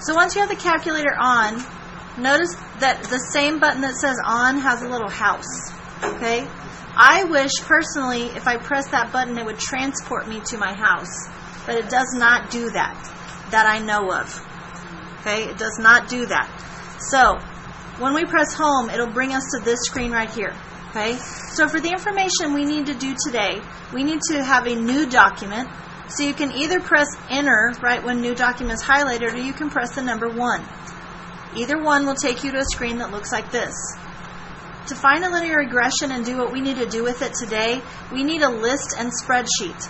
So once you have the calculator on, notice that the same button that says on has a little house. Okay? I wish personally if I press that button it would transport me to my house. But it does not do that I know of. Okay? It does not do that. So when we press home, it'll bring us to this screen right here. Okay? So for the information we need to do today, we need to have a new document. So you can either press enter right when new document is highlighted, or you can press the number 1. Either one will take you to a screen that looks like this. To find a linear regression and do what we need to do with it today, we need a list and spreadsheet.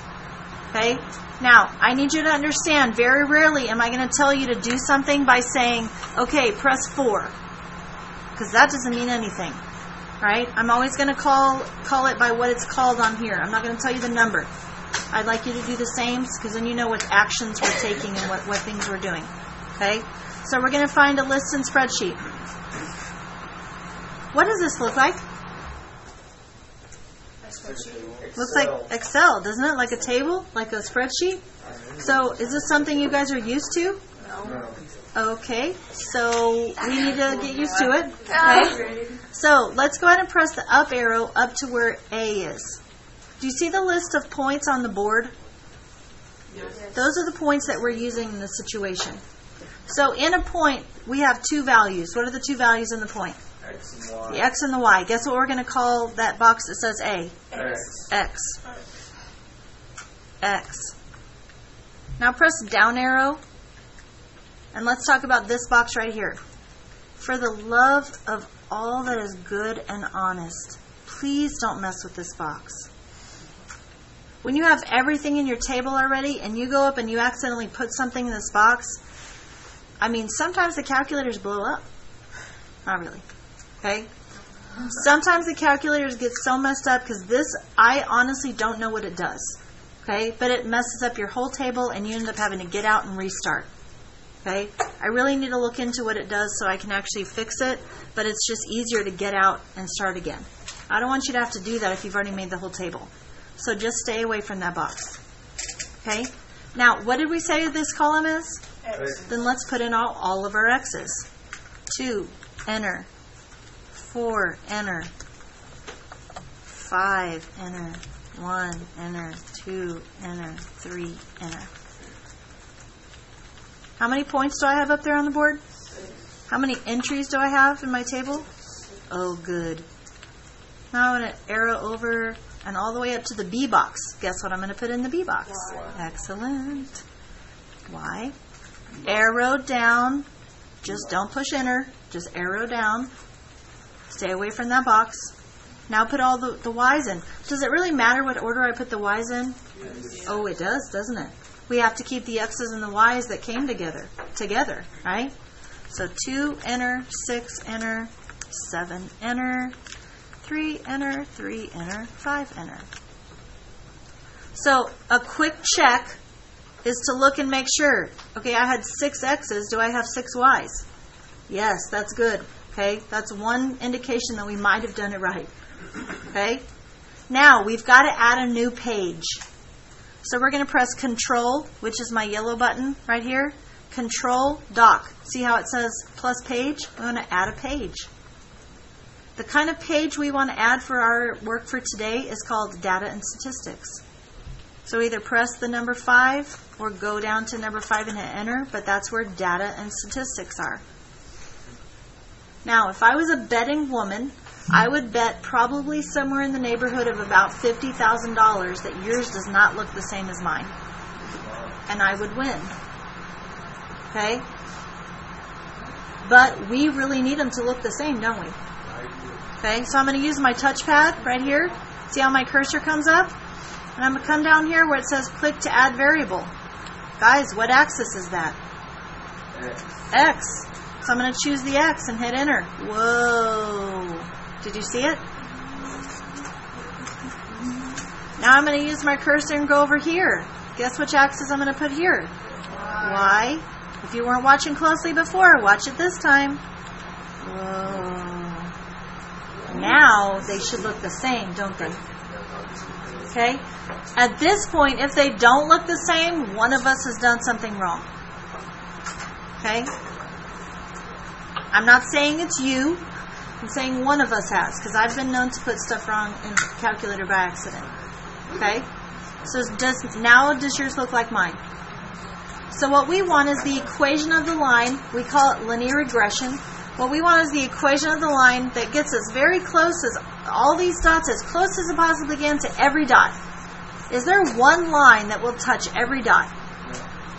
Okay? Now, I need you to understand, very rarely am I going to tell you to do something by saying, okay, press 4. Because that doesn't mean anything. Right? I'm always going to call it by what it's called on here. I'm not going to tell you the number. I'd like you to do the same because then you know what actions we're taking and what things we're doing. Okay? So we're going to find a list and spreadsheet. What does this look like? Looks like Excel, doesn't it? Like a table? Like a spreadsheet? So is this something you guys are used to? No. Okay, so we need to get used to it. Okay? So let's go ahead and press the up arrow up to where A is. Do you see the list of points on the board? Yes. Those are the points that we're using in this situation. So in a point, we have 2 values. What are the 2 values in the point? X and Y. The X and the Y. Guess what we're going to call that box that says A? X. X. X. Now press down arrow. And let's talk about this box right here. For the love of all that is good and honest, please don't mess with this box. When you have everything in your table already and you go up and you accidentally put something in this box, I mean, sometimes the calculators blow up. Not really. Okay? Sometimes the calculators get so messed up because this, I honestly don't know what it does. Okay? But it messes up your whole table and you end up having to get out and restart. Okay? I really need to look into what it does so I can actually fix it, but it's just easier to get out and start again. I don't want you to have to do that if you've already made the whole table. So just stay away from that box. Okay? Now, what did we say this column is? X. Then let's put in all of our X's. 2, enter. 4, enter. 5, enter. 1, enter. 2, enter. 3, enter. How many points do I have up there on the board? 6. How many entries do I have in my table? Oh, good. Now I'm going to arrow over and all the way up to the B box. Guess what I'm going to put in the B box? Y. Excellent. Y. Arrow down. Just don't push enter. Just arrow down. Stay away from that box. Now put all the Y's in. Does it really matter what order I put the Y's in? Yes. Oh, it does, doesn't it? We have to keep the X's and the Y's that came together, right? So 2, enter, 6, enter, 7, enter, 3, enter, 3, enter, 5, enter. So a quick check is to look and make sure. Okay, I had 6 X's. Do I have 6 Y's? Yes, that's good. Okay, that's one indication that we might have done it right. Okay, now we've got to add a new page. So we're going to press Control, which is my yellow button right here. Control Doc. See how it says plus page? We want to add a page. The kind of page we want to add for our work for today is called Data and Statistics. So either press the number 5 or go down to number 5 and hit Enter, but that's where Data and Statistics are. Now, if I was a betting woman, I would bet probably somewhere in the neighborhood of about $50,000 that yours does not look the same as mine. And I would win. Okay? But we really need them to look the same, don't we? Okay, so I'm going to use my touchpad right here. See how my cursor comes up? And I'm going to come down here where it says click to add variable. Guys, what axis is that? X. So I'm going to choose the X and hit enter. Whoa. Did you see it? Now I'm going to use my cursor and go over here. Guess which axis I'm going to put here? Y. If you weren't watching closely before, watch it this time. Whoa. Now they should look the same, don't they? Okay? At this point, if they don't look the same, one of us has done something wrong. Okay? I'm not saying it's you. I'm saying one of us has, because I've been known to put stuff wrong in the calculator by accident. Okay? So does yours look like mine? So what we want is the equation of the line. We call it linear regression. What we want is the equation of the line that gets us very close as all these dots, as close as it possibly can to every dot. Is there one line that will touch every dot?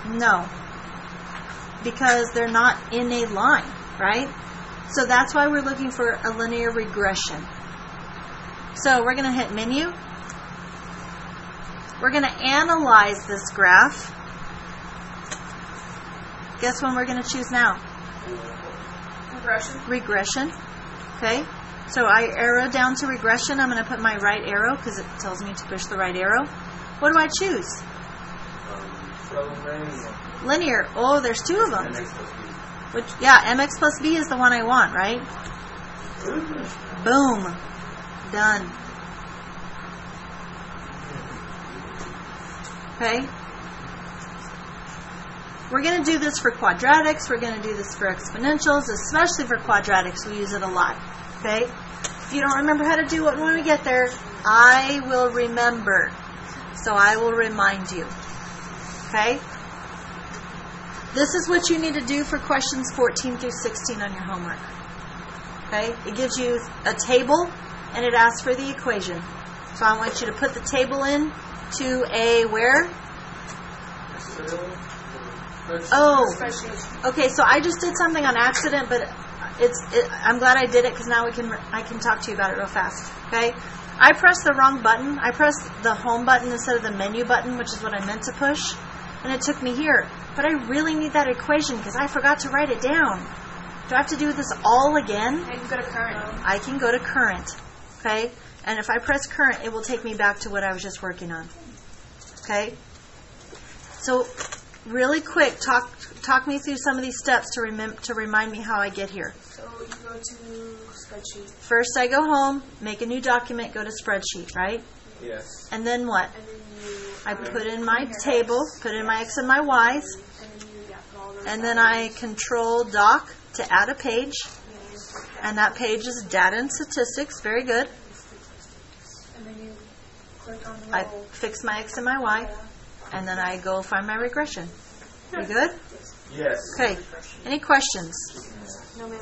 No. Because they're not in a line, right? So that's why we're looking for a linear regression. So we're going to hit menu. We're going to analyze this graph. Guess when we're going to choose now? Regression. Okay. So I arrow down to regression. I'm going to put my right arrow because it tells me to push the right arrow. What do I choose? Linear. Oh, there's two of them. Which, yeah, mx plus b is the one I want, right? Boom. Done. Okay. We're going to do this for quadratics. We're going to do this for exponentials, especially for quadratics. We use it a lot. Okay? If you don't remember how to do it when we get there, I will remember. So I will remind you. Okay? This is what you need to do for questions 14 through 16 on your homework. Okay? It gives you a table, and it asks for the equation. So I want you to put the table in to a where? Oh, okay. So I just did something on accident, but I'm glad I did it because now I can talk to you about it real fast. Okay, I pressed the wrong button. I pressed the home button instead of the menu button, which is what I meant to push, and it took me here. But I really need that equation because I forgot to write it down. Do I have to do this all again? I can go to current. I can go to current. Okay, and if I press current, it will take me back to what I was just working on. Okay, so. Really quick, talk me through some of these steps to remind me how I get here. So you go to spreadsheet. First, I go home, make a new document, go to spreadsheet, right? Yes. And then what? And then I put in my table, put in my X and my Y's, and then I control doc to add a page, and that page is data and statistics. Very good. And then you click on I fix my X and my Y. And then I go find my regression. You good? Yes. Okay. Any questions? No, ma'am.